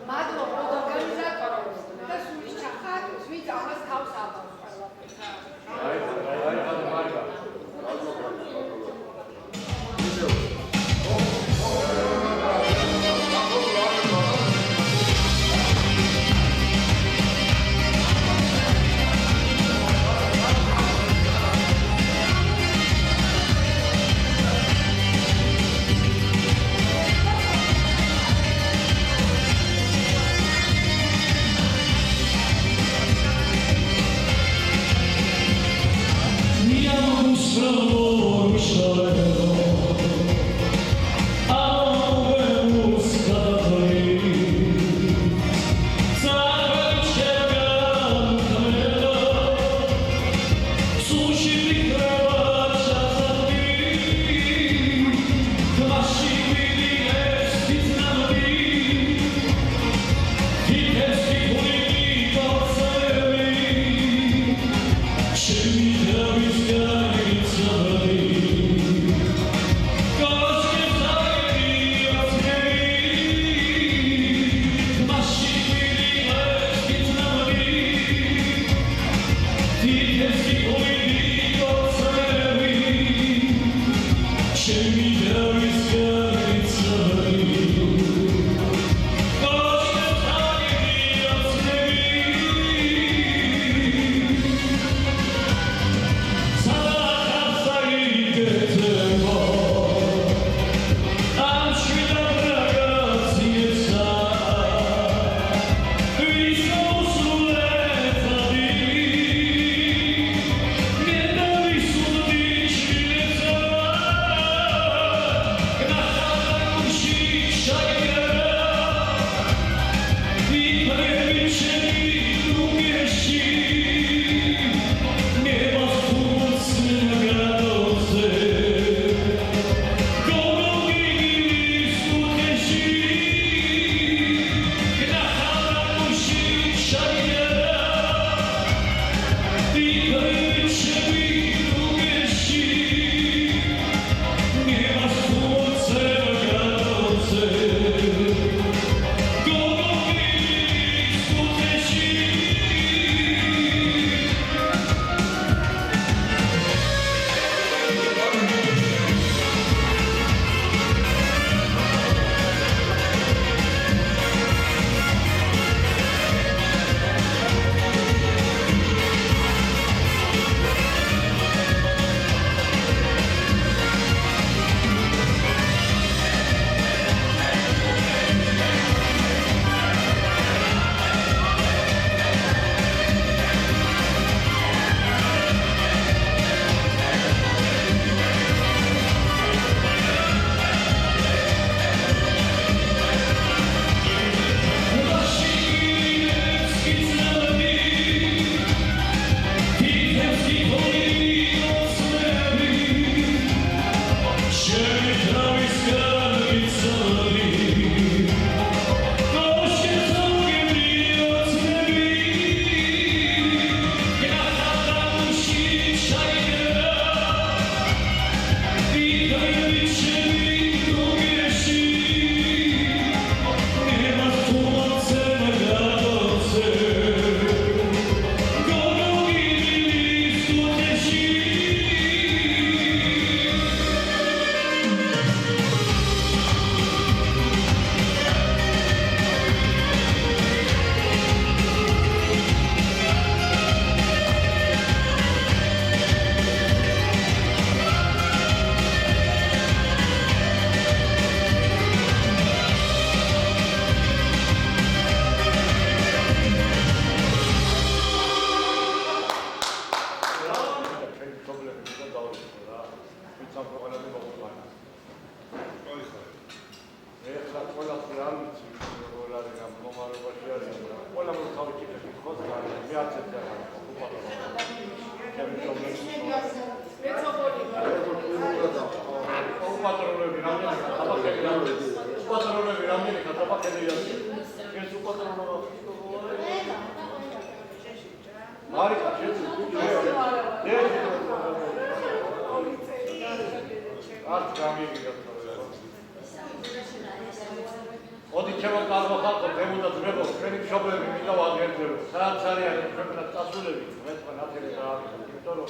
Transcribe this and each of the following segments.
Madlo, organizator. მშობლები მინდა ვაგრძელო. სადაც არიან ქვეყნად წასულები, მეცხრე ნათელი დაამიჯა, იმიტომ რომ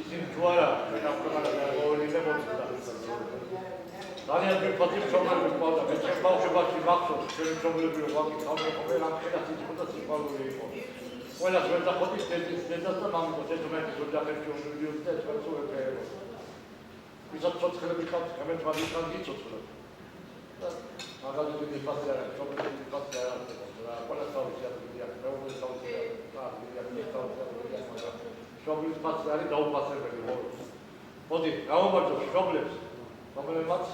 ისინი თუ არა ჩვენ ამ ქვეყანაზე არ მოვიდებოდი და ძალიან მიფათი მშობლები ყავდა. მე ჩემ ბავშვობაში მახსოვს, ჩვენი მშობლები რომ ვაკითხავდნენ ყველა ამხელა სიცხოდა სიყვარული იყო. ყველას ვერ დახოთის დედას და მამიკოს ერთმანეთის ოჯახებში უმივდიოდი და ერთმანეთს უერთეებო. ვისაც ცოცხლები ყავთ, გამეთვალის ხან გიცოცხლებ. მაგალითად მიფათი არა, მშობლები მიფათი არა და ყველა თავისი ადგილი აქვს, მეუღლის თავისი ადგილი აქვს, მაგრამ მშობლის ფასი არის დაუფასებელი მოდის. მოდი, გავამარჯვოთ მშობლებს, რომელმაც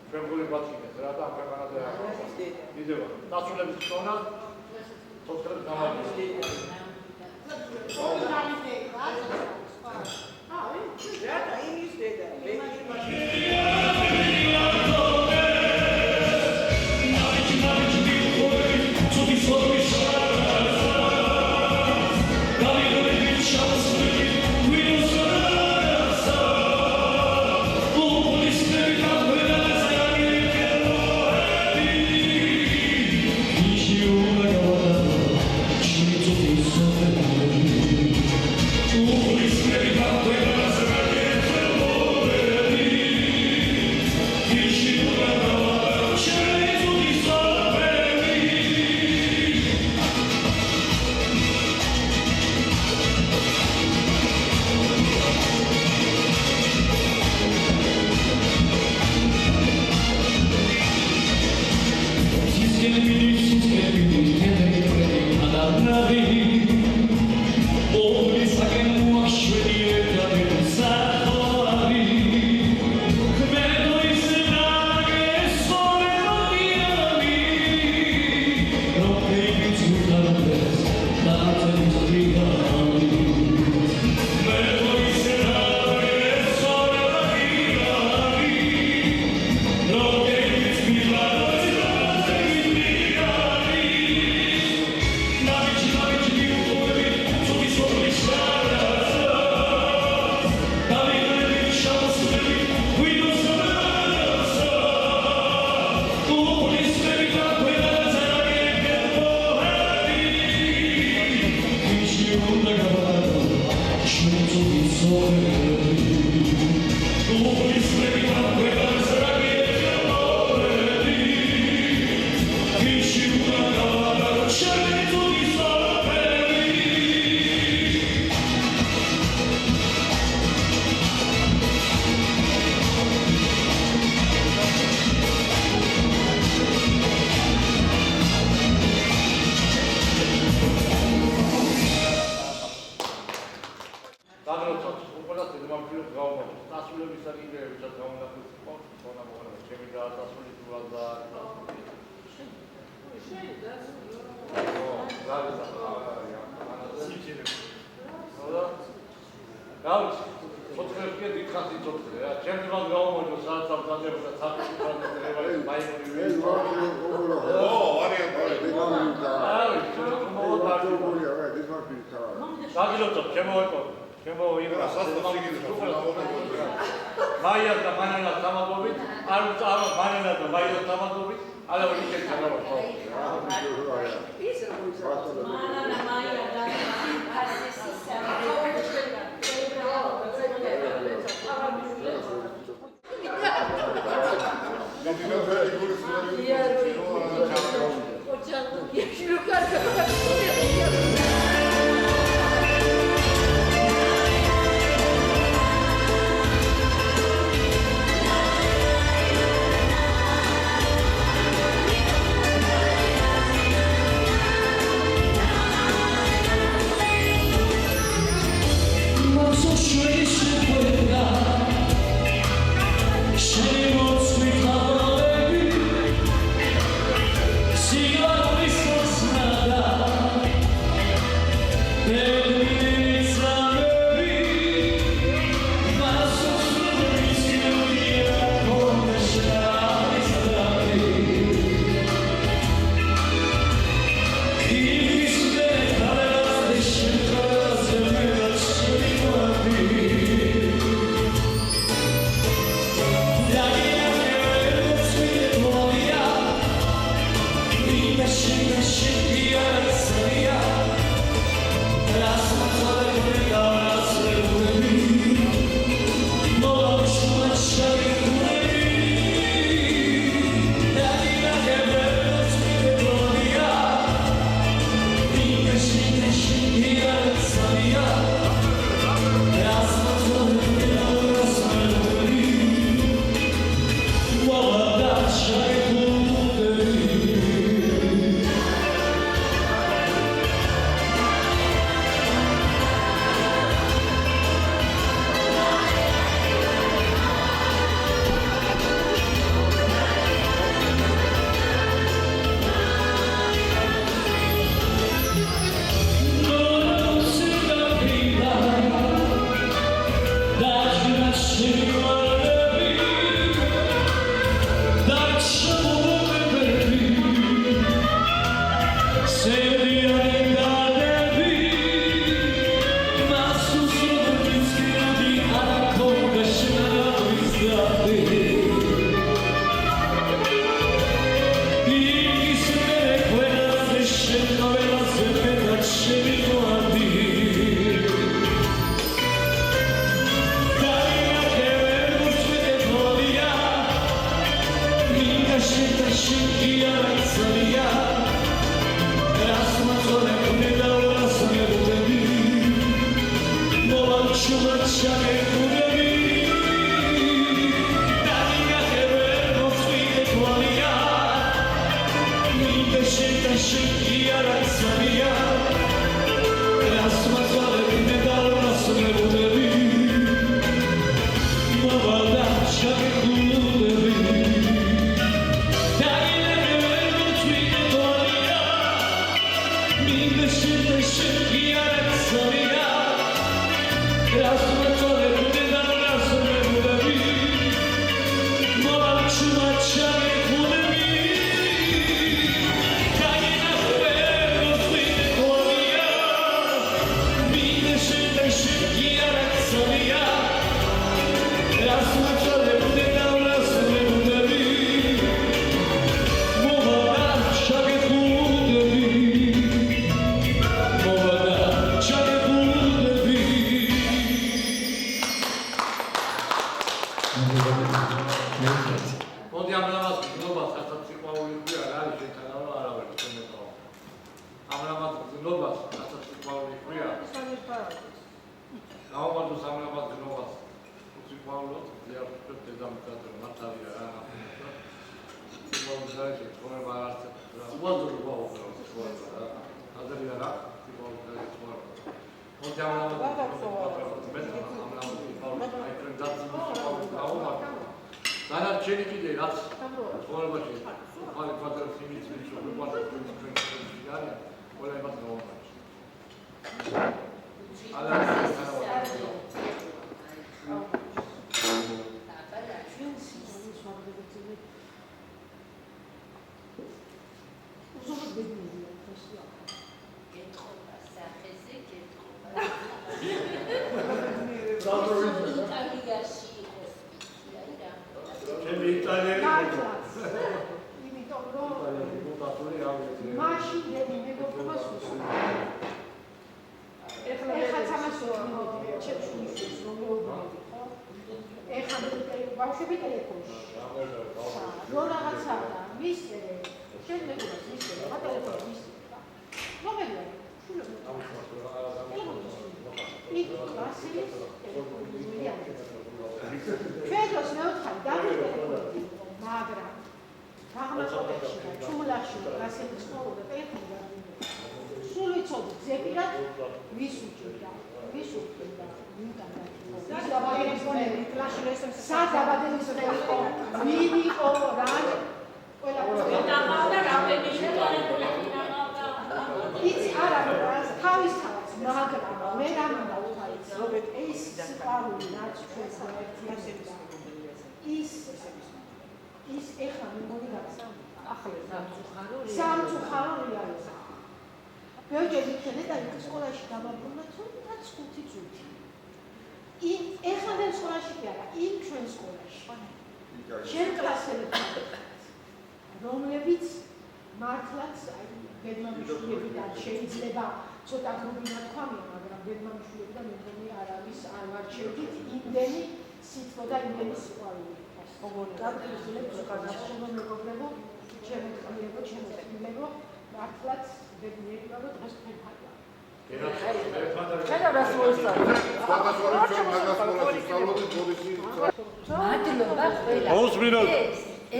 ჩვენგული გვაწინეს რა და ამ ქვეყანაზე დიდება. დასრულების ხსოვნა ცოცხლებს გამარჯვება. Shit,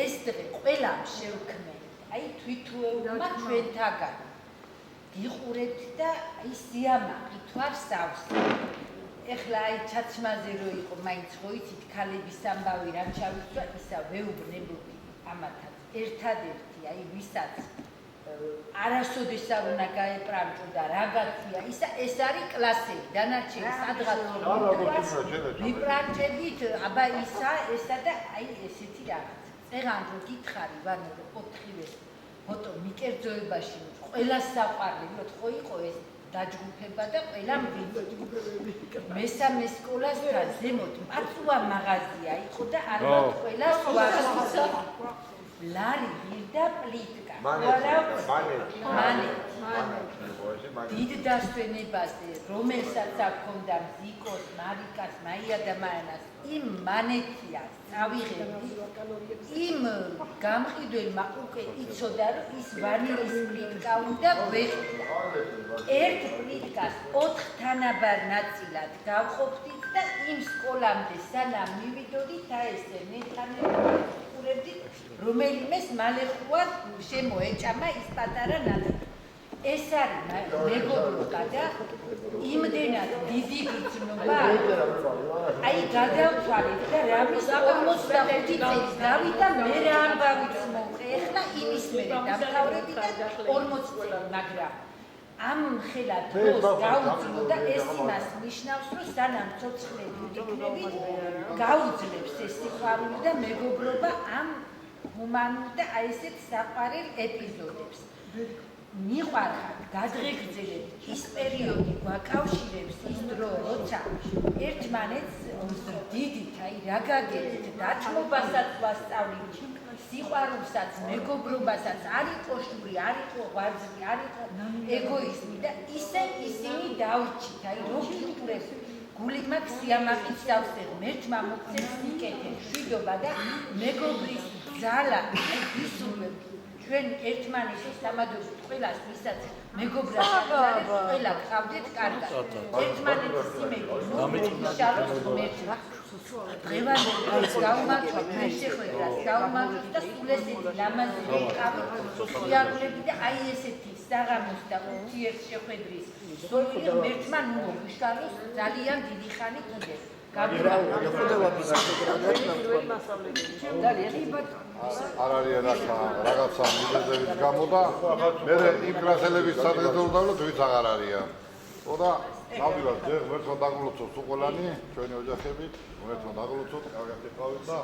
ეს დღე ყველამ შევქმნით. აი თვითუეულმა ჩვენთაგან გიყურებთ და აი სიამაყით ვარ სავსე. ეხლა აი ჩაცმაზე რო იყო მაინც ხო იცით ქალების ამბავი რა ჩავიწვა ისა ვეუბნებოდი ამათაც ერთადერთი აი ვისაც არასოდეს არ უნდა გაეპრანჭო და რაღაცია ისა ეს არის კლასები დანარჩენი სადღაც ვიპრანჭებით აბა ისა ესა და აი ესეთი რაღაც წეღან რო გითხარი ვანო 4-ვე ფოტო მიკერძოებაში ყველა საყვარლებლად ხო იყო ეს დაჯგუფება და ყველა მესამე სკოლასთან ზემოთ პაწუა მაღაზია იყო და ალბათ ყველა სვაგა ლარი გირდა პლიტკა დიდ დასვენებაზე რომელსაც აქონდა მზიკოს მარიკას მაია და მაიანას იმ მანეთია წავიღებდი იმ გამყიდველმა უკვე იცოდა რომ ის ვანილის პლიტკა უნდა გვეყიდა ერთ პლიტკას 4 თანაბარ ნაწილად გავყოფდით და იმ სკოლამდე სანამ მივიდოდით აესე მეთანებდით რომელიმეს მალე ხوار შემოეჭამა ის პატარა ნაწილი ეს არის მეგობრობა და იმდენად დიდი გრძნობა აი გადავთვალეთ და რამის 45 წელი გავიდა მე რა ამბავიც მოვყე ეხლა იმის მერე დამთავრები და 40 წელი მაგრამ ამ ხელა დროს გაუძლო და ეს იმას ნიშნავს რომ სანამ ცოცხლები ვიქნებით გაუძლებს ეს სიყვარული და მეგობრობა ამ ჰუმანურ და აი ესეთ საყვარელ ეპიზოდებს მიყვარხარ გადღეგრძელეთ ის პერიოდი გვაკავშირებს ის დრო როცა ერთმანეთს დიდით აი რა გაგებით დათმობასაც ვასწავლით სიყვარულსაც მეგობრობასაც არ იყო შური არ იყო ღვაწლი არ იყო ეგოიზმი და ისინი დავრჩით აი როგორ გული მაქვს სიამაყის დავსებ მერთმა მოგცეს ნიკეთე შვიდობა და მეგობრის ძალა ისურვებ ჩვენ ერთმანეთის სამადოებით ყველას ვისაც მეგობრად ყველა გყავდეთ კარგად ერთმანეთის სიმექი მომიშალოს ღმერთმა დღევანდელს გაუმართვით მე შეხვედრას გაუმართვით და სულ ესეთი ლამაზი ვიყავით სიარულები და აი ესეთი საღამოს და ურთიერთშეხვედრის ზოგი ღმერთმა ნუ მოგვიშალოს ძალიან დიდი ხანი კიდევ არ არის რაღაცა მიზეზების გამო და მე იმ კლასელების სადღეძო დავლა თვით აღარ არიან. და ნამდვილად ჯერ ღმერთმა დაგლოცოთ უყოლანი ჩვენი ოჯახები, ღმერთმა დაგლოცოთ, კარგად იყავით და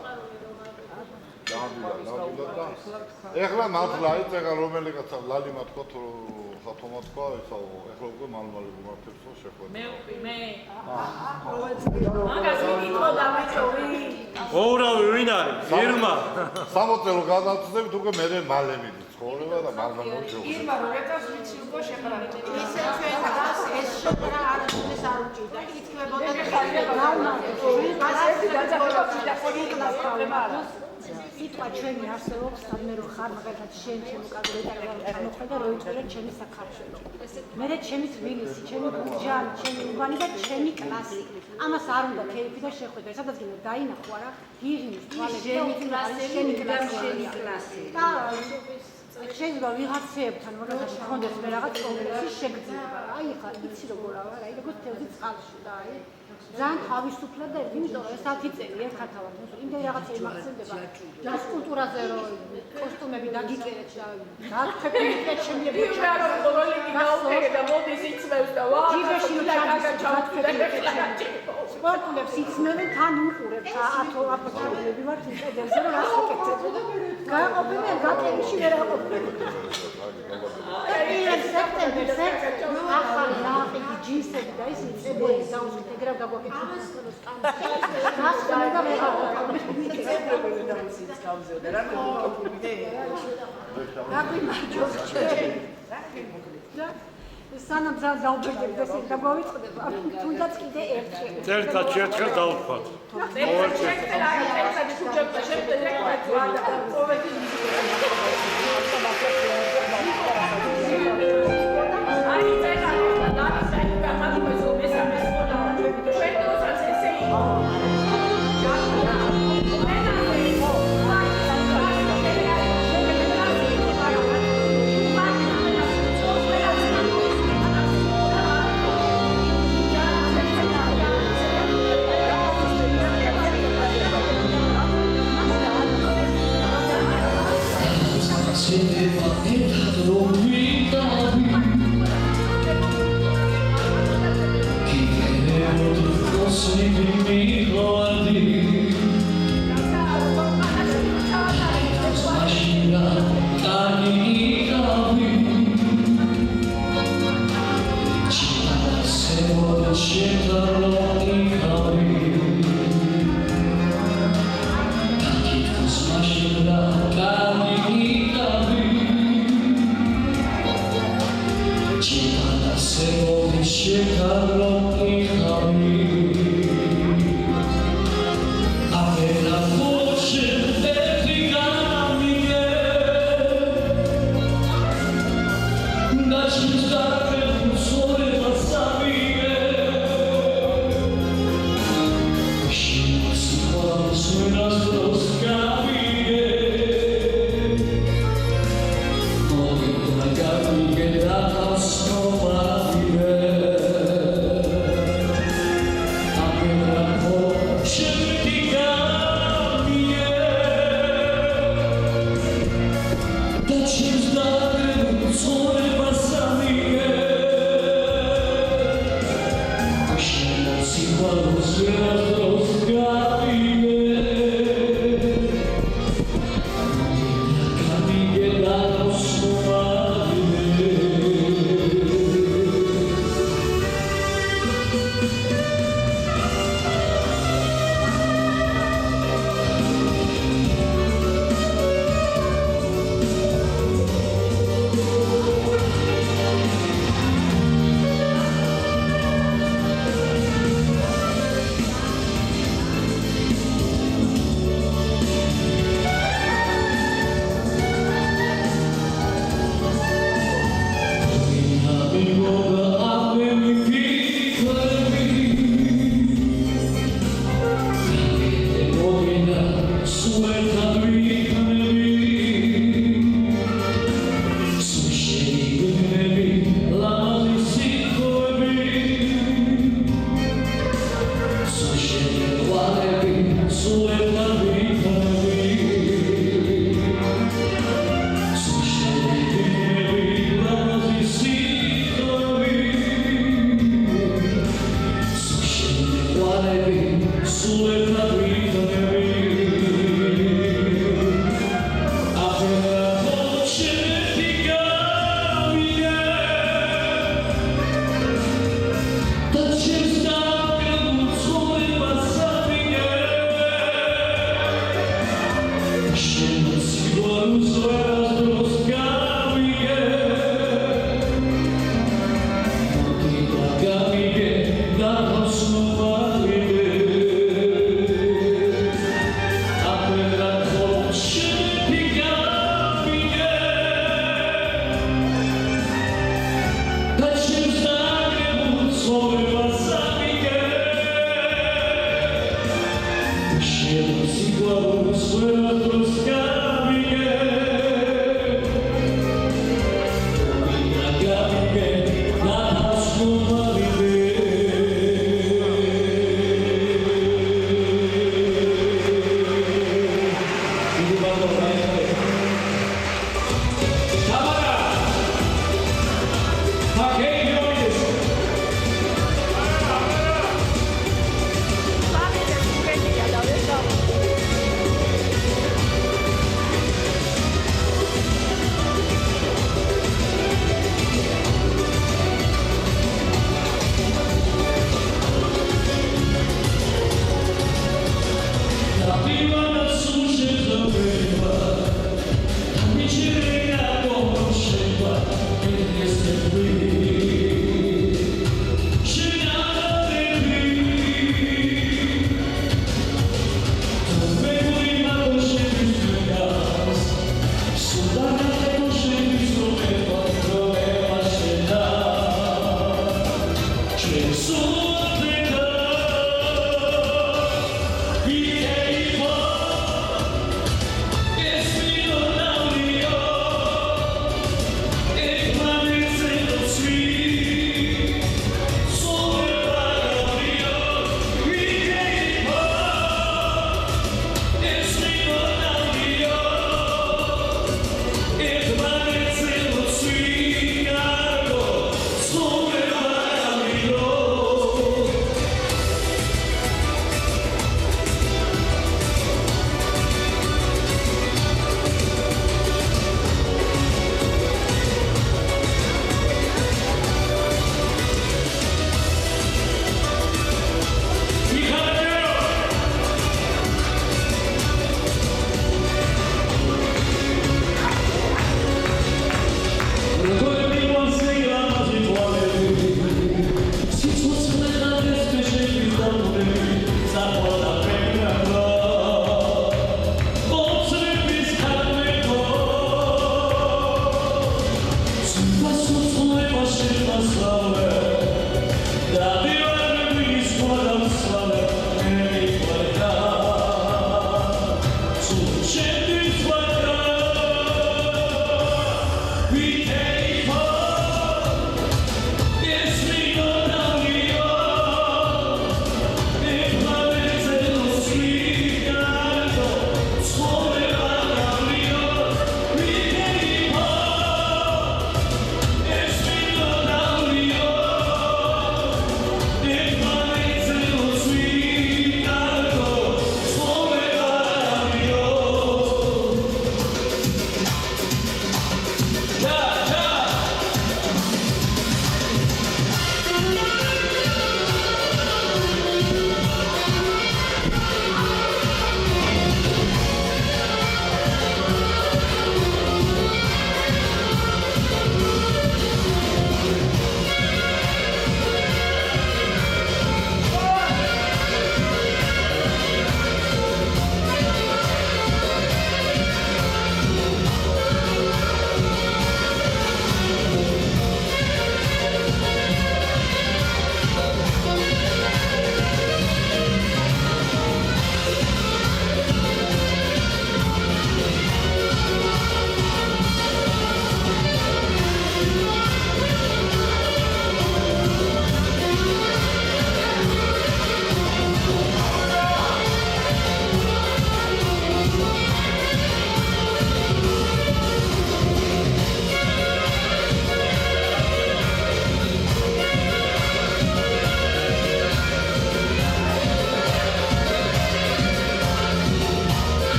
ნამდვილად და ეხლა მართლა იწეგა რომელი კაცა ლალიმა თქვა თუ ხათომა თქვა ისა ეხლა უკვე მალმალი გუმართებს ხო შეხვედრა მე მაგაზინი თქო დამეწოვი ოურავი ვინ არის ირმა 60 წელს გადავწყვეტ უკვე მე მალე მიდის ცხოვრება და მალმალი შეხვედრა ირმა როდესაც ვიცი უკვე შეყრავით ისე ჩვენ გას ეს შეყრა არასოდეს არ უჭირდა ითქლებოდა და გავმართო სიტყვა ჩვენი არსებობს სამე რო ხარ მაგალითად შენ ჩემ კადრეტარ გამოხედა რო იწერე ჩემი საქართველო მე ჩემი თბილისი ჩემი გურჯანი ჩემი უბანი და ჩემი კლასი ამას არ უნდა ქეიფი და შეხვედრა სადაც გინდა დაინახო არა გიღიმის თვალები შენი კლასი და შეიძლება ვიღაცებთან მაგალითად გქონდეს მე რაღაც კონკრეტული შეგრძნება აი ხა იცი როგორ არა აი როგორ თევზი წყალში და აი ძალიან თავისუფლად და იმიტომ რომ ეს 10 წელი ერთხათავად იმდენ რაღაცები მახსენდება ჯაზ კულტურაზე რომ კოსტუმები დაგიკერეთ და დაგფეთქეთ შემიძლია ირმა რომ როლები გაუქერე და მოდის იცმევს და ვა ჯიბეში ჩავთქვით სპორტულებს იცმევენ თან უყურებთ აფოთალები ვართ ინტერნეტზე რომ რას აკეთებ გააყოფენ გატენში ვერ აყოფენ სექტემბერს ახალი ნაყიდი ჯინსები და ის წებოები დაუშვით ეგრე დაგვაკეთებთ მას და მე სანამ ძალიან დაუბერდებით ეს დაგვავიწყდება თუნდაც კიდე ერთი წელიწად შეერთხელ დავუხმათ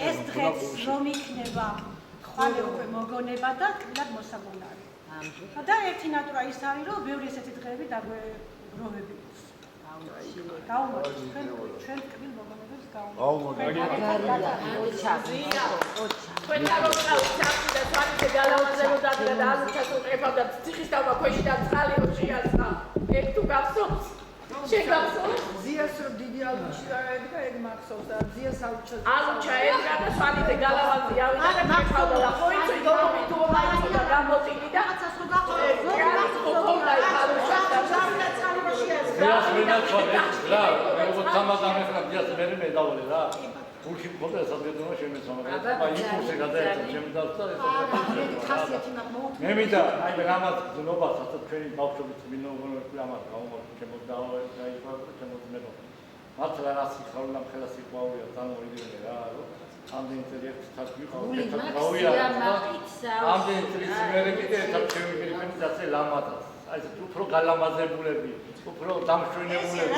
ეს დღეც რომ იქნება ხვალე უკვე მოგონება და კვლავ მოსაგონარი. და ერთი ნატურა ის არის, რომ ბევრი ესეთი დღეები დაგვეროვები აქვს. გაუმოჩით ჩვენ კვლავ მოგონებებს გაუმოჩით. თქვენ რომ წავით და თვალით გალავაზე რომ დადგა და აზრთას უყებავდა ციხის დავა ქვეშ და წყალი რომ შეასწა. ეგ თუ გახსოვს? შენ გახსოვს? ზიას რომ დიდი ალუჩი დაედგა, ეგ მახსოვს და ზიას ალუჩა. ალუჩა ედგა და თვალით გალავაზე ავიდა და მეკავდა და ხოიცი დომი თუ მაიცო და გამოტილი და რაღაცას რო გახსოვს. ზიას მენაცვალე რა, როგორც თამადამ ახლა ზიას მე დავოლე რა. Urki poate să vedem și noi să vedem. Ba ipo se gădește, ce mi dau să Ne mi da, ai benamat, nu ba să treni baușul mi nu nu benamat, ca omul ce mă dau, ai făcut ce mă meno. Atla rasi khaula khelasi pauia, tan oile ra. Am de interior să fiu ca pauia. Am de interior mere kite să fiu mi da se lamata. Ai tu pro galamazebulები, უფრო დამშვენებულები.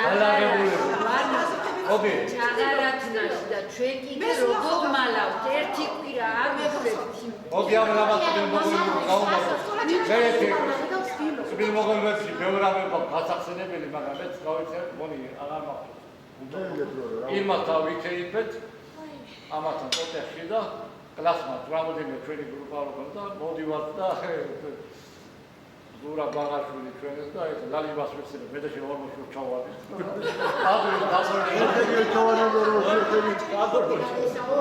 ალაგებულები. ობი. ჩაღარათნაში და ჩვენ კიდე როგორ მალავთ ერთი კვირა არ ვეღებთ. ობი ამ რამატები მოგონებულ გაუმართოთ. მე ერთი სპილ მოგონებებში ბევრ რამება გასახსენებელი, მაგრამ მეც გავიცემ, მონი აღარ მაქვს. იმათა ვიქეიფეთ. ამათან პოტეხი და კლასმა რამოდენიმე ჩვენი გრუპა ვქონდა, მოდივართ და Dura bagajul ჩვენს და ეს ლალიბას ვეცდები მე და შემოვარმოშ ჩავადი. აბრი დაბორე. ეს ჩავადი დაბორე.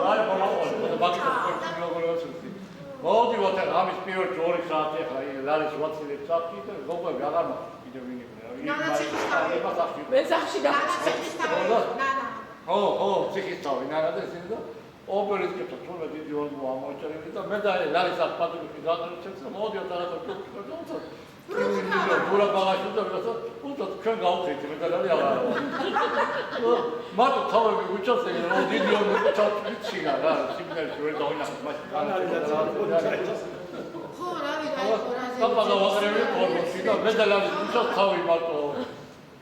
აი მომავალ და ბაგაჟი მოგონებს. მოდი ვათა ამის პირველ 2 საათი ახლა ლალის ვაცილებ საფი და გოგოები აღარ მაქვს კიდე ვინი. მე სახში და ხო, ციხის თავი ნარადა ისინი და ოპერისკებს თუნდაც დიდი ორმო ამოჭერილი და მე და ლარისას პატრონი გადაჭერს და მოდიოთ რაღაცა თქვა. Dura bagajul da vreau să uite când au trecut pe care le-a mată tavă cu ce să e o video nu ce au trecut și gara și bine și ori dau ina mai Papa da oare e porno și da vede la ce tavă mato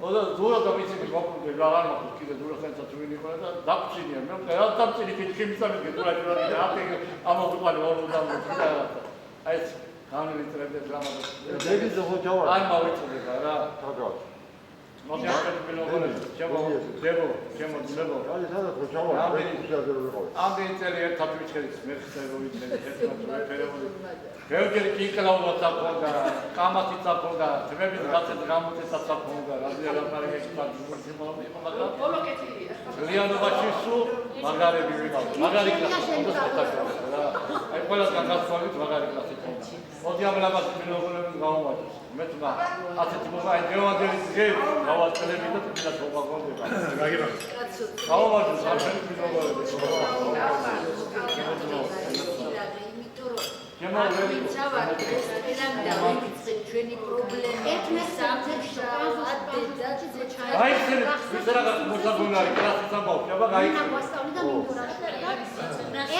Oda dura da vice mi va de la arma che de dura senza tu ni cosa da pcini no che ha tanto di che mi sa che dura di la che amo tu quale ora da ai Am înțeles de drama. Devi să faci aua. Ai mă uit de cara. Tacă. Nu te aștept pe locul. Ce mă debo. Hadi să faci aua. Am de înțeles tapici că merg să vă uit Pentru că e la o țapă, cam atât țapă, trebuie să dați de cam atât țapă, la la care e foarte mult și mă Lianu Vacisu, magari viviva, magari classe, non spettacolo. Ai quella che andava fuori, magari classe. Odiamo la base di nuovo nel nuovo. Metto ma a te tipo vai, devo andare in giro, ma va a televisore ti la trova con te. Ciao, ma tu sai di nuovo. ჩვენი პრობლემა სამშაბათს დედაც ჩაი აი ეს რა მოსაგონარი კლასის ამბავი, აბა გაიქცე.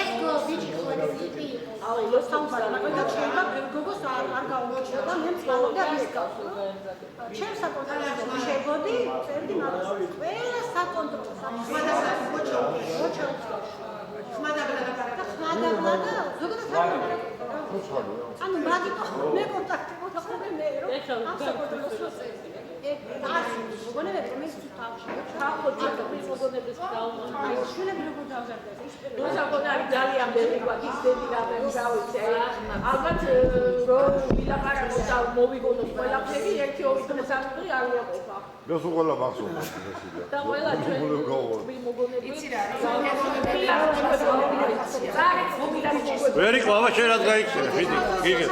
ეს გლობიჩი ხოდი აუ ლოსტაუსა მაგალითად შეიძლება გოგოს არ გაუჩნდა და მე მწვალობდა ის გასულ. ჩემს საკონტროლო შეგოდი, წერდი მაგას. ყველა საკონტროლო ხმადაბლადა ზოგადად ანუ მაგიტო მე კონტაქტი მოთხოვე მე რომ ამ საკონტროლოს მოგონებები მე თავში ხახოჭა მოგონების დაუნ აი შვილები როგორ დავზარდეს ის ნუ საკონარი ძალიან ბევრი გვაქვს დედი რამე გავიცე ალბათ რომ ვილაპარაკო და მოვიგონოთ ყველაფერი 1-2 დღეს ამბრი არ ვიაყოფა გასულ ყველა მახსოვს და ყველა ჩვენ მოგონები იცი რა ვერი ყავა შენ რაც გაიქცე ხიდი გიგე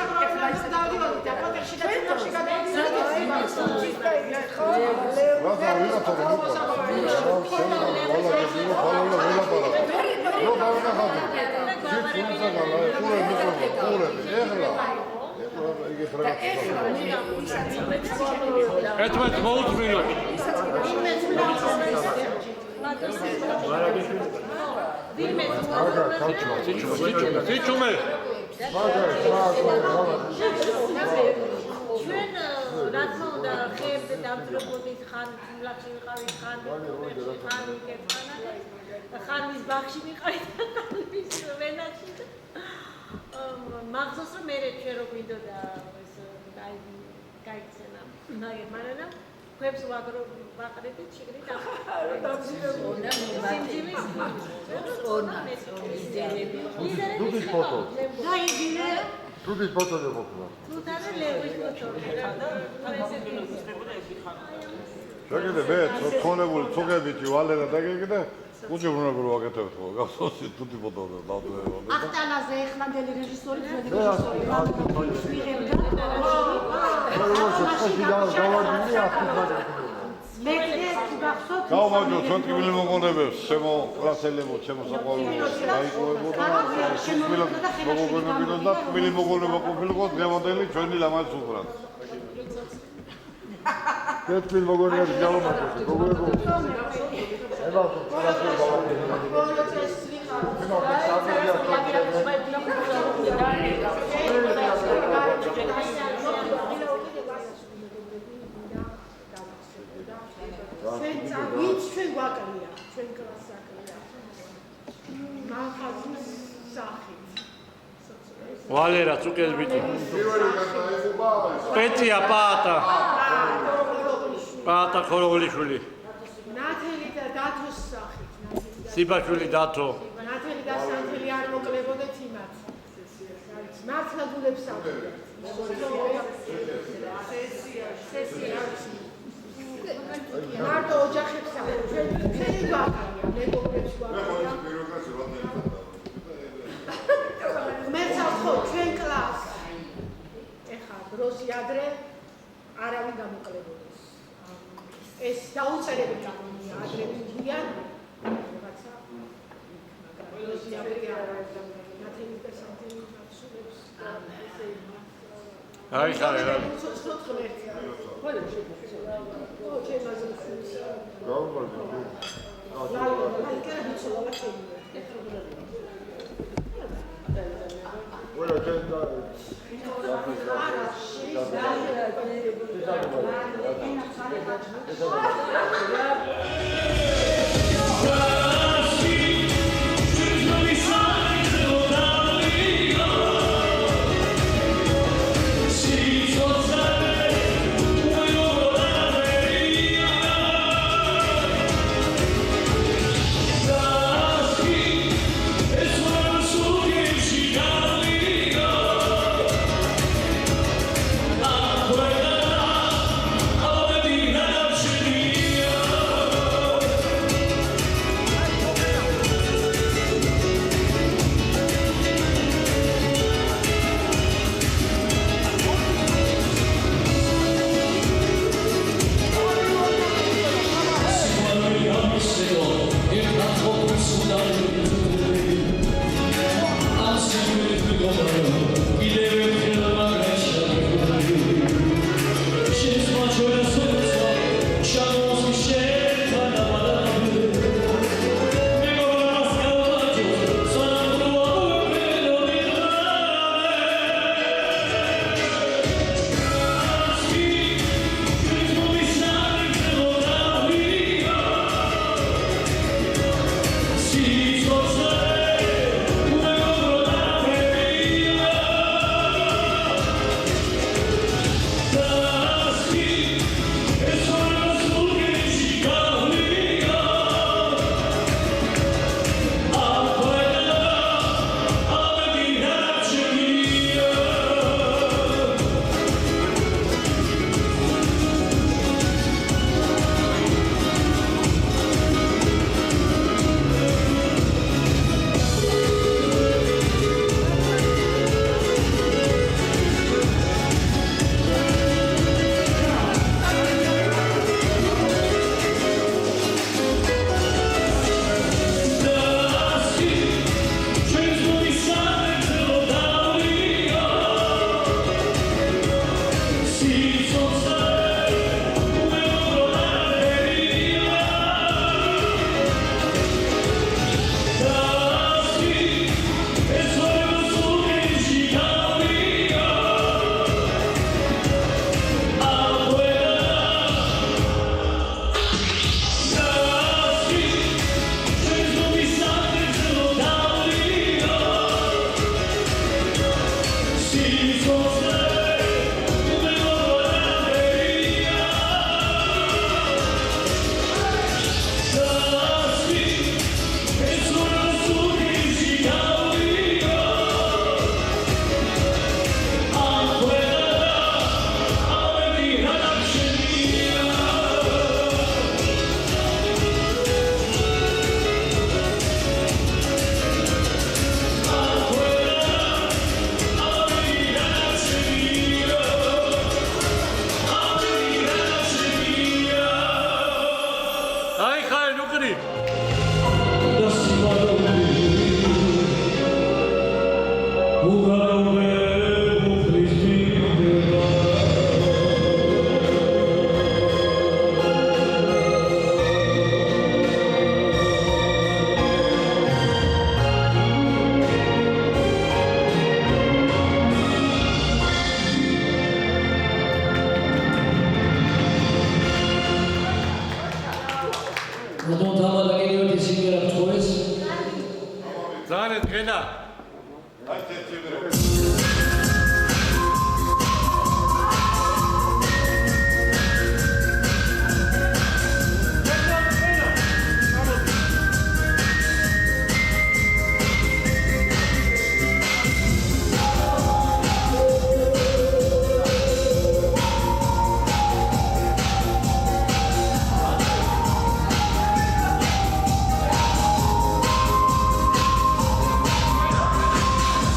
ერთმანეთს მოუწმინოთ სიჩუმე ჩვენ რა თქმა უნდა ხეებზე დამძრობობით ხან ლახში ვიყავით ხან ხანის ბაღში ვიყავით ხანის ვენაში მახსოვს რომ მე ჩვენ რო გვინდოდა ეს გაიქცენა მაგრამ ქვებს ვაყრებით შიგნით ონა მიმართების ონა Tutti foto. დაიგინე Tutti foto de foto. თუ თარა ლევის ფოტო შეგიძლია მე თქონებული წუღებითი ვალერა დაგეგდა უჯებუნებრივ ვაკეთებთ ხო გასოსი თუთი ფოტო დავდროებო ახტანაზე ეხლანდელი რეჟისორი ძველი რეჟისორი მიღებდა მე თუ გახსოვთ გავმაჯო ჩვენ ტკბილი მოგონებებს ჩემო კლასელებო ჩემო საყვარელო დაიყვებოდა მოგონებინო და ტკბილი მოგონება ყოფილიყო დღევანდელი ჩვენი ლამაზ უბრალოდ ტკბილი მოგონებებს გავმაჯო მოგონებო ებავსო კლასელი ვინც ჩვენ გვაკრია, ჩვენ კლასს აკრია. მახაზის სახით. ვალერა წუკეს ბიჭი პეწია პაატა ხოროღლიშვილი ნათელი და დათოს სახით. სიბაშვილი დათო ნათელი და სანთელი არ მოკლებოდეთ იმათ. მართლა გულებს აკვირდათ. სესია. მარტო ოჯახებს აკვირდათ. ჩვენ გვაკრია, მეგობრებს გვაკრია. მე საერთოდ ჩვენ კლასს ეხა დროსი ადრე არავინ გამოკლებოდეს. ეს დაუწერელი კანონია ადრე ვიდიან აი ხარ რა ძალიან დღენა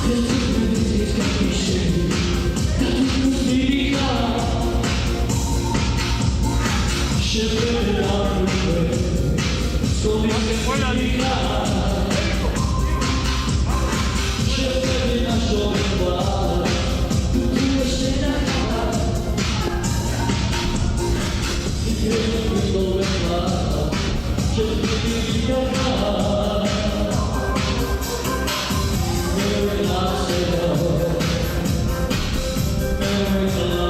Thank you. Never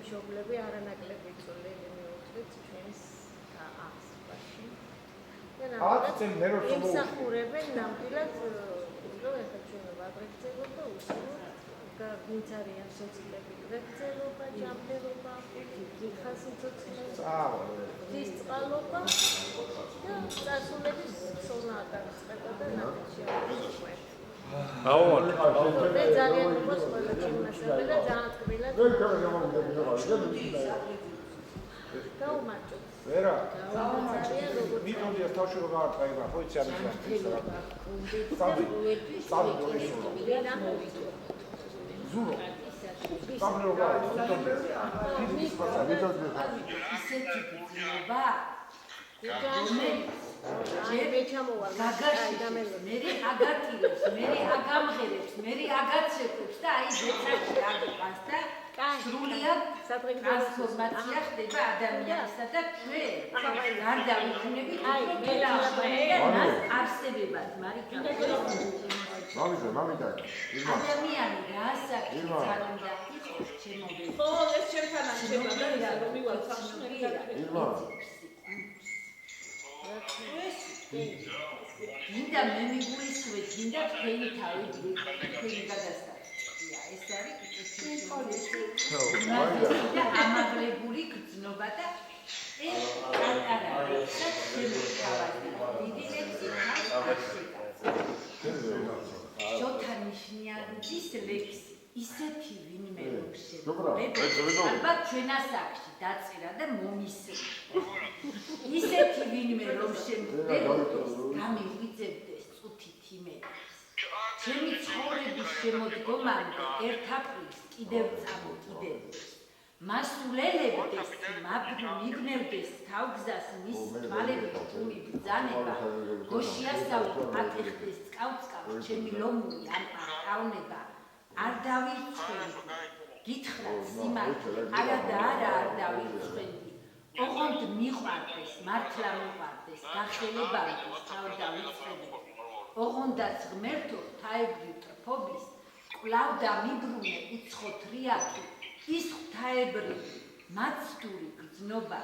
მშობლები არანაკლები წვლილი მიუძღვით ჩვენს აღზრდაში. იმსახურებენ ნამდვილად რომ ეხლა ჩვენ ვაგრძელობა უსულოდ ვინც არიან სოციალები ვექცელობა, ჯანმრთელობა, ხასიათო დის წყალობა და წასულების ცოდნა დაწყება და ნახევარში მე ძალიან მოგოს ყველა ჩემასები და ძალიან თბილად გაუმარჯოთ. ვერა მიტოვდი ეს თავში როგორ აღწაება ხო იცი არის ზურო სამრო ისეთი გზნობა მე ჩამოვარ მე აგატირებს, მე აგამღერებს, მე აგაცეკვებს და აი ზეცაში აგყავს და სრულიად ტრანსფორმაცია ხდება ადამიანისა და ჩვენ გარდა ვიქნებით მას არსებებად მარიკა მამიდა ადამიანი რაასაკი ძალდა იყოს ჩემოვე ხო ეს ჩემთან ამჩება რომ მივალ სამშობლოში გინდა მე მიგულისვე, გინდა თქვენი თავი თქვენი გადასახადია. ეს არის და ამაღლებული გრძნობა და ეს პატარა შოთანიშნიანის ლექსი ისეთი ვინმე რომ შეგვიძლია ალბათ ჩვენ ასაკში დაწერა და მომისრა ისეთი ვინმე რომ შეგვიძლია გამივიძებდეს წუთით იმედეს ჩემი ცხოვრების შემოდგომამდე ერთ აპრილს კიდევ წამოკიდებდეს მასულელებდეს მიბნევდეს თავგზას მის თვალებით ტული ბრძანება გოშიასავი ატეხდეს წკავ ჩემი ლომური ამპარკავნება არ დავირცხები გითხრა სიმართლე არა და არა არ დავირცხები ოღონდ მიყვარდეს მართლა მიყვარდეს გახელებარდეს თავ დავირცხები ოღონდაც ღმერთო ღვთაებრივ ტრფობის კვლავ დამიბრუნე უცხო თრიაკი ის ღვთაებრივ მაცდური გრძნობა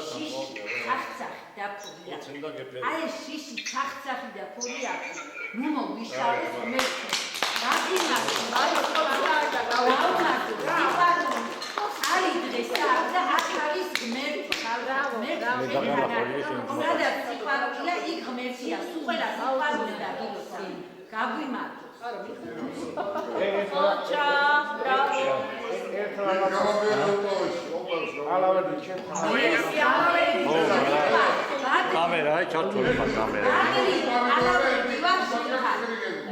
შიში ცახცახი და ფორიაკი აი ეს შიში ცახცახი და ფორიაკი ნუ მოვიშალეს ღმერთო რაგინაკი არის დღეს და აქ არის ღმერთი სადაც სიყვარულია იქ ღმერთია სულ ყველა სიყვარული და გილოცი გაგვიმართოს ოჩა ბრავო კამერა ჩართული ხარ კამერა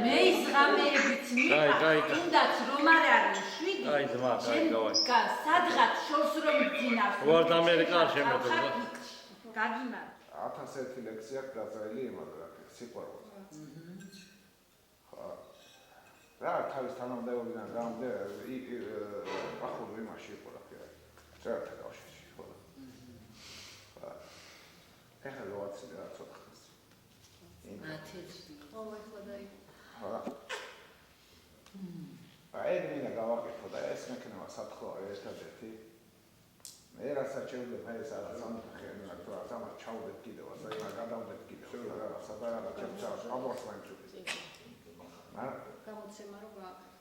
მე ის ღამეებიც მიყავს თუნდაც რომ არ არის შვიდი აი ძმა გავაი სადღაც შორს რომ ძინავს ვარ ამერიკა არ შემეძლო გაგიმართ 1001 ლექსია გაზრდილი იმაგრა სიყვარულზე რა თავის თანამდებობიდან გამომდე ახალ იმაში იყო რა ხე წერთა კავშირში ხო ეხლა როაცი რა ცოტა ხეს აი მინდა გავაკეთო და ეს მექნება სათხო ერთადერთი მე რასაც შეიძლება ეს არა სამთახე რა თქმა უნდა ამას ჩავდეთ კიდევ ასე რა გადავდეთ კიდევ რაღაცა და რაღაცა ჩავშ ამას მაინცუდი არა გამოცემა რო გააკეთე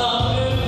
I'm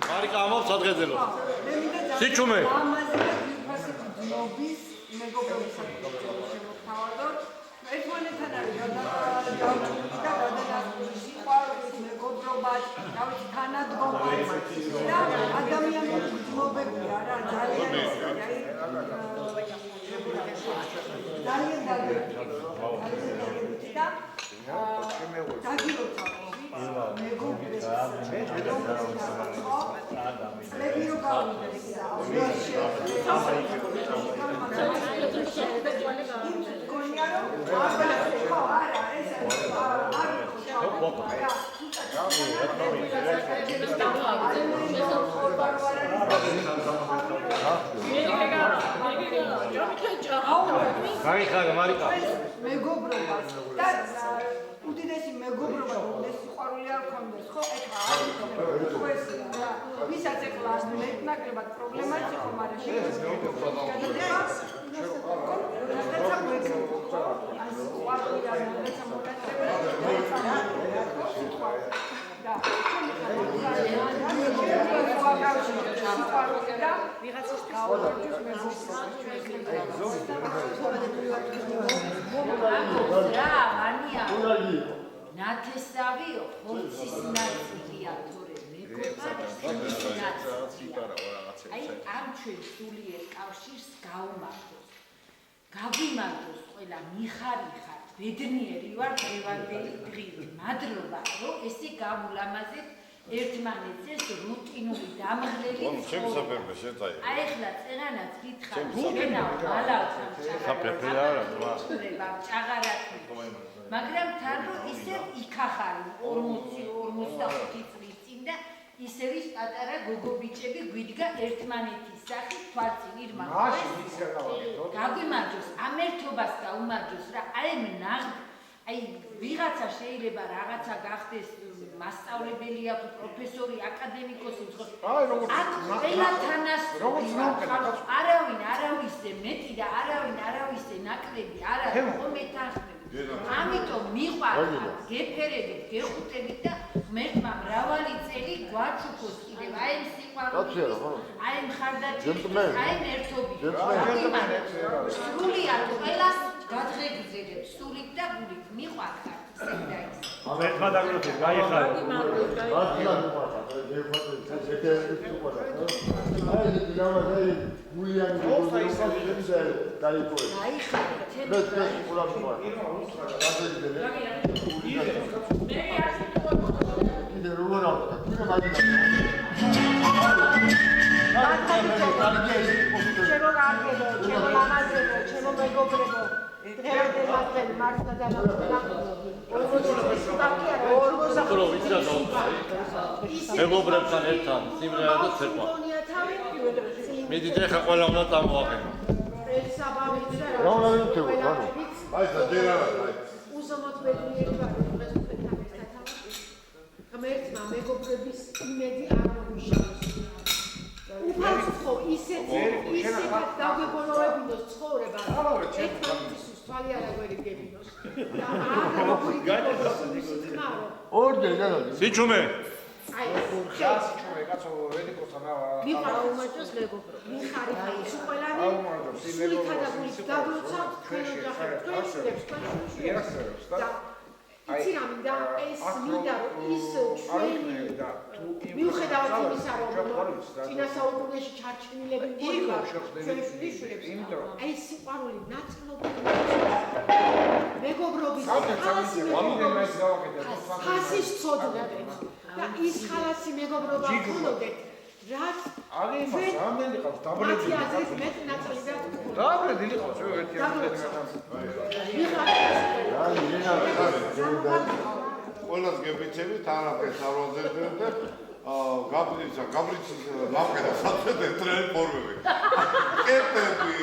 მარიკა ამობს ადგეძელო. სიჩუმე. ამაზე და ფასით ძნობის მეგობრობის შემოთავაზოთ. ერთმანეთთან არის გადაჭრილი და გადანაწყვეტი სიყვარულის მეგობრობა, თავისი თანადგომა და ადამიანური ძნობები არა ძალიან ძალიან დაგერბითი და დაგიროცა მეგობრებს წლები რო გავიდეს გონია რომ არა ეს გაიხარა მარიკა. მეგობრობას და უდიდესი მეგობრობა ეს სიყვარული არ ქონდეს ხო ეხლა არის რა ვისაც ეხლა მეტნაკლებად პრობლემაც იყო მაგრამ ნათესავიო ხორცის ნაწილია თორე მეგობრობის ნაწილია. აი ამ ჩვენ სულიერ კავშირს გაუმართოს. გაგვიმართოს ყველა მიხარიხარ, ბედნიერი ვარ დღევანდელი დღით. მადლობა რომ ესე გავულამაზეთ ერთმანეთს ეს რუტინული დამღლელი შემსაფერმე შეწაი. აი ახლა წერანაც გითხარ, გიგნაო მალავთან საფერფერი არა, ჭაღარათი. მაგრამ თან რომ ისევ იქახარი 40-45 წლის წინ და ისევ ის პატარა გოგობიჭები გვიდგა ერთმანეთის სახით თვალწინ ირმა. გაგვიმარჯოს, ამ ერთობას გაუმარჯოს რა, აი ვიღაცა შეიძლება რაღაცა გახდეს მასწავლებელი აქვს პროფესორი აკადემიკოსი ხო აქ ყველა თანასწორია არავინ არავისზე მეტი და არავინ არავისზე ნაკლები არ არის ხომეთანხმები ამიტომ მიყვარხარ გეფერებით გეხუტებით და ღმერთმა მრავალი წელი გვაჩუქოს კიდევ აი ამ სიყვარულით აი ამ ხარდაჭერით აი ამ ერთობით სრულიად ყველას გადღეგრძელებს სულით და გულით მიყვარხარ ამ ერთმა დაგვროთით გაიხარა მეგობრებთან ერთად სიმღერა და ცეკვა. მიდით ახლა ყველა უნდა წამოაყენო. რა უნდა ვიქნებო, ანუ? აი საჯერ არა, აი. უზომოდ ბედნიერი ვარ დღეს თქვენთან ერთად. ღმერთმა მეგობრების იმედი არ მოგუშალოს. უფალო ისეთ დაგვებონოვებინოს ცხოვრება. ერთმანეთის თვალი არ აგვერიგებინოს. და არა ორჯერ გადა. სიჩუმე. აი, სიჩუმე კაცო ვედიკოსთან მიყარა უმაჯოს მეგობრო. მიხარი ის ყველანი სულითა და გულით გაგვიცა თქვენ ოჯახებს, თქვენ შვილებს, თქვენ შვილებს. და იცი რა მინდა ეს მინდა რომ ის ჩვენი მიუხედავად იმისა რომ წინა საუკუნეში ჩარჩნილები გიყვა ჩვენ შვილებს აი სიყვარული ნაწილობრივ მეგობრობის ხასის ცოდნოდეთ და ის ხალასი მეგობრობა ქონოდეთ რაც აგემას რამდენი ყავს დაბლები აზრის მეტ ნაწილი და დაბლები ყავს ერთი ყველას გებიცები თანაფეს არვაზერდენ და გაბრიცის ლაფკედა საწედე ტრენფორმები კეთები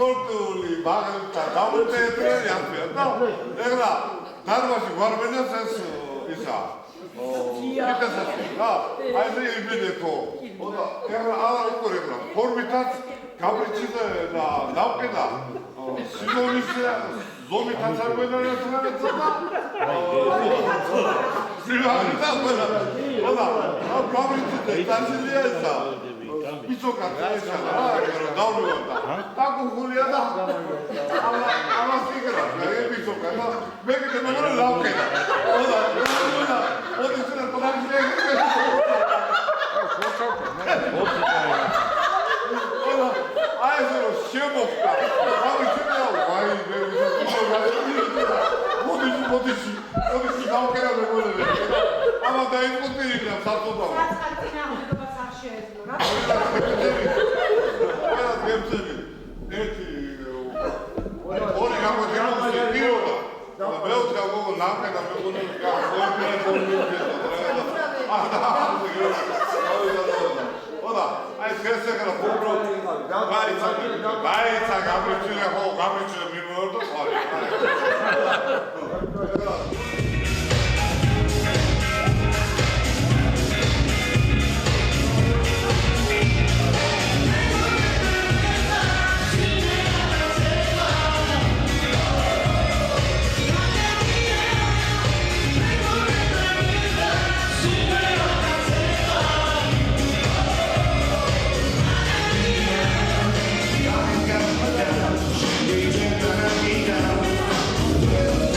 სპორტული ბაღებთან დამტეტრენი ასია და ეხლა დარბაზი გვარბენას ეს ისა აი ეს იმედეთო და ეხლა არა უყურებლა ფორმითაც გაბრიცის და ლაფკედა სიმონის ზომი თასარბენა რა თქმა უნდა ამ გამიწე დასილია ესა პიცოკა წაეცა რა დავრევდა დაგუხულია და ამას იგრა მე პიცოკა და მე კიდე მაგრამ ლავკედა ოდი შენა პლანზე აი ეს რო შემოხდა გამიწეა ვაი მე მოდი დავკერა მეგობრებო ამა დაიმკვიდრა საფუძვლა საწყის არ შეეძლო რა ყველა გემწები ერთი ორი გამოდგენილი პირობა მეოთხე გოგო ნამკედა მეგობრებო ოდა აი ხესეკრა ფუბრო გაიცა გამიჩილე ხო გამიჩილე მიმოორდო ხარი We're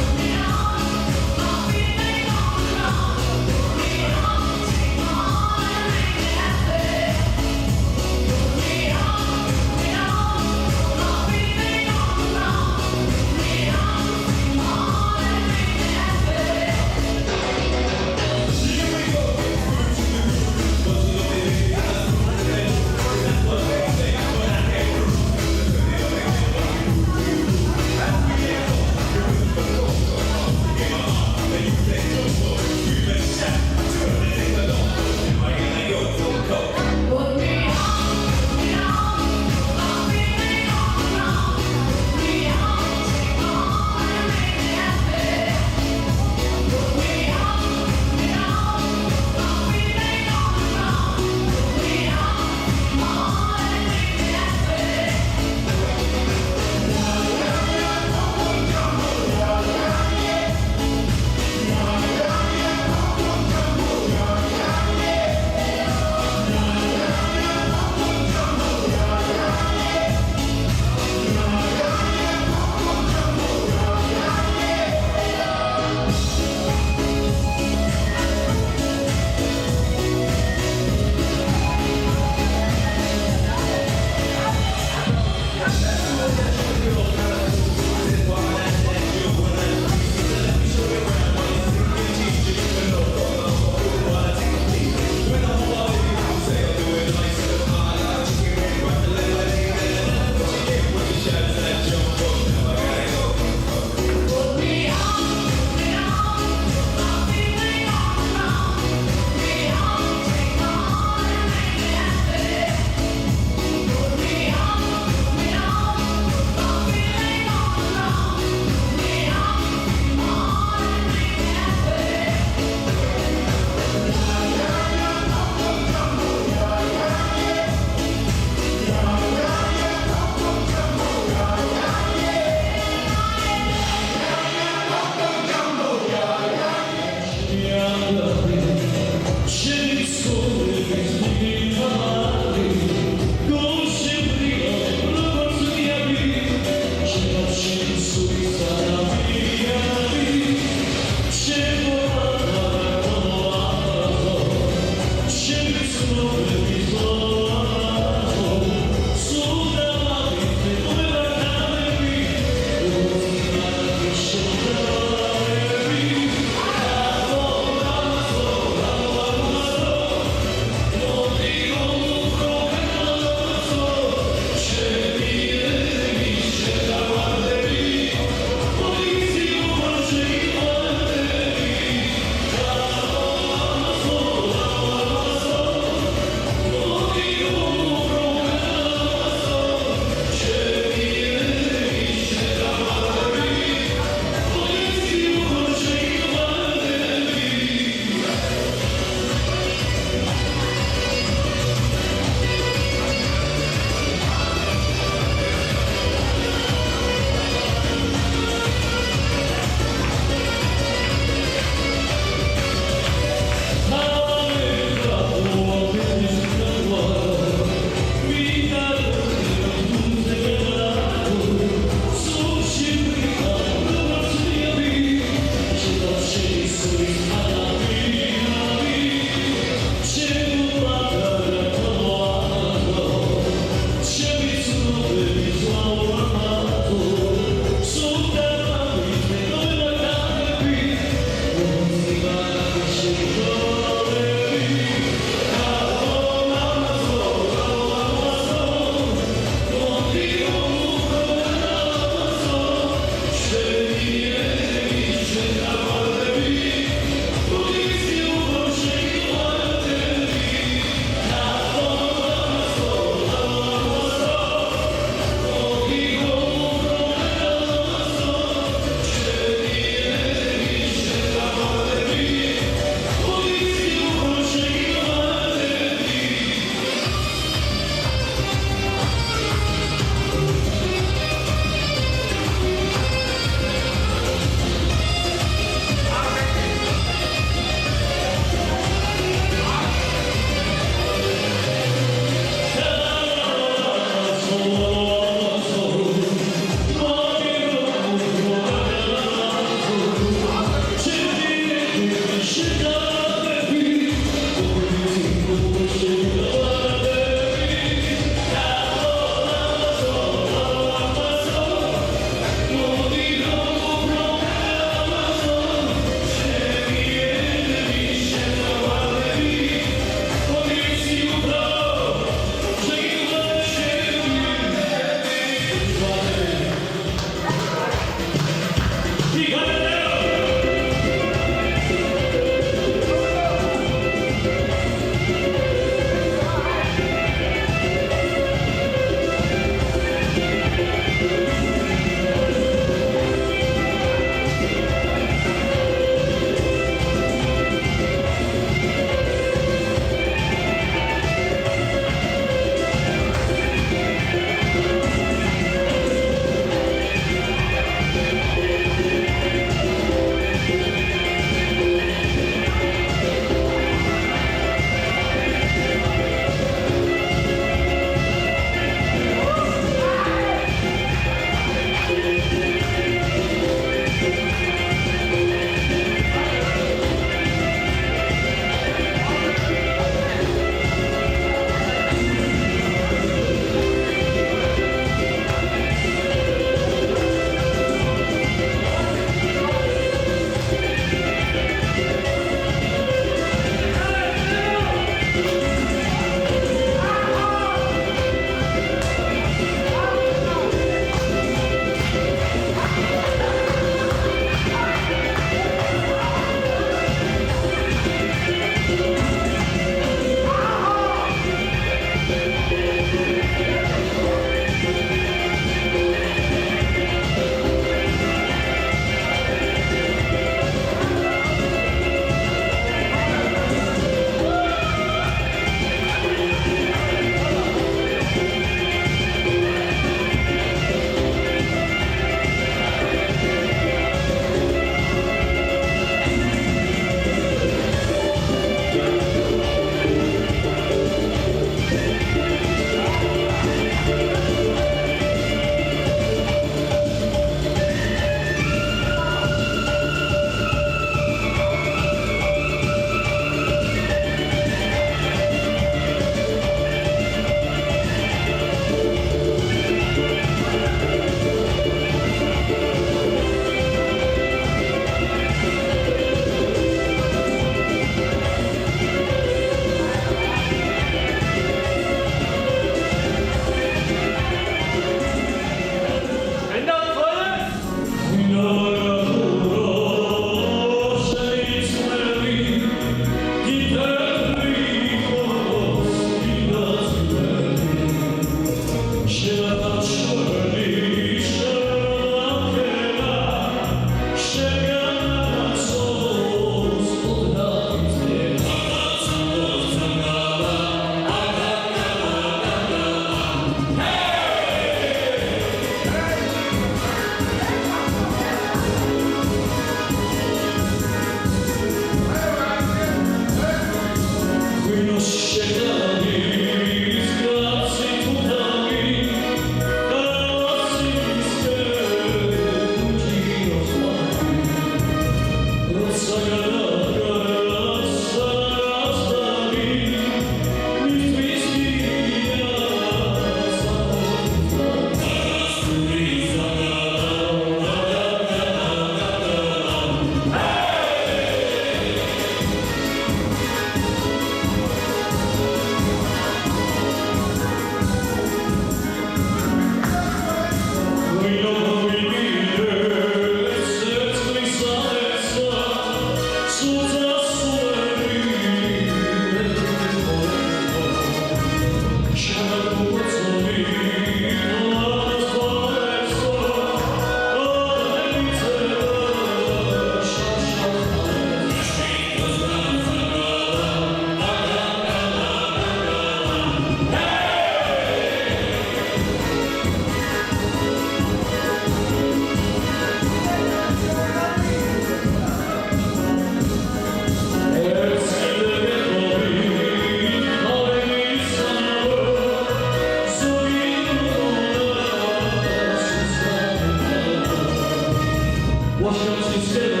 Washington,